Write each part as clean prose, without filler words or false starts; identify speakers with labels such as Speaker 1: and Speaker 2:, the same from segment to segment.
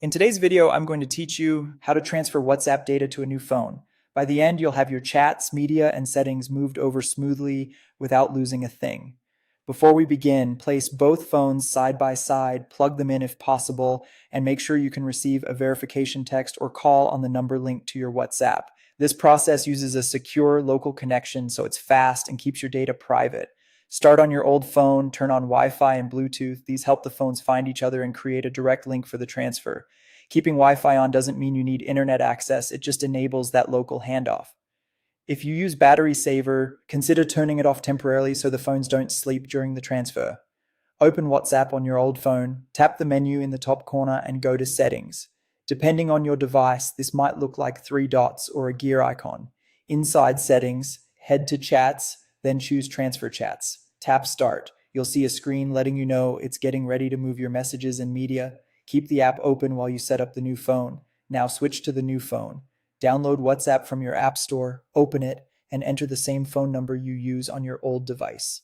Speaker 1: In today's video, I'm going to teach you how to transfer WhatsApp data to a new phone. By the end, you'll have your chats, media, and settings moved over smoothly without losing a thing. Before we begin, place both phones side by side, plug them in if possible, and make sure you can receive a verification text or call on the number linked to your WhatsApp. This process uses a secure local connection so it's fast and keeps your data private. Start on your old phone, turn on Wi-Fi and Bluetooth. These help the phones find each other and create a direct link for the transfer. Keeping Wi-Fi on doesn't mean you need internet access, it just enables that local handoff. If you use Battery Saver, consider turning it off temporarily so the phones don't sleep during the transfer. Open WhatsApp on your old phone, tap the menu in the top corner and go to Settings. Depending on your device, this might look like three dots or a gear icon. Inside Settings, head to Chats, then choose Transfer Chats. Tap Start. You'll see a screen letting you know it's getting ready to move your messages and media. Keep the app open while you set up the new phone. Now switch to the new phone. Download WhatsApp from your app store, open it, and enter the same phone number you use on your old device.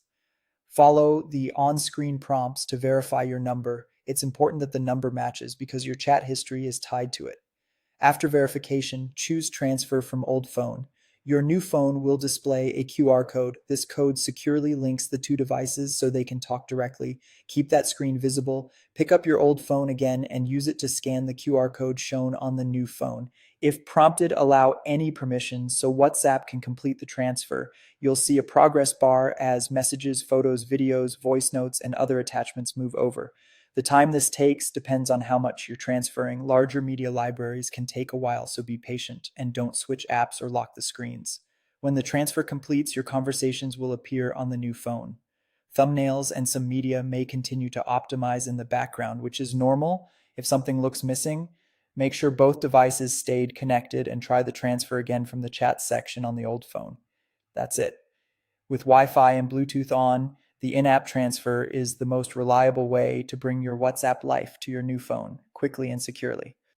Speaker 1: Follow the on-screen prompts to verify your number. It's important that the number matches because your chat history is tied to it. After verification, choose Transfer from old phone. Your new phone will display a QR code. This code securely links the two devices so they can talk directly. Keep that screen visible. Pick up your old phone again and use it to scan the QR code shown on the new phone. If prompted, allow any permissions so WhatsApp can complete the transfer. You'll see a progress bar as messages, photos, videos, voice notes, and other attachments move over. The time this takes depends on how much you're transferring. Larger media libraries can take a while, so be patient and don't switch apps or lock the screens. When the transfer completes, your conversations will appear on the new phone. Thumbnails and some media may continue to optimize in the background, which is normal. If something looks missing, make sure both devices stayed connected and try the transfer again from the chat section on the old phone. That's it. With Wi-Fi and Bluetooth on, the in-app transfer is the most reliable way to bring your WhatsApp life to your new phone quickly and securely.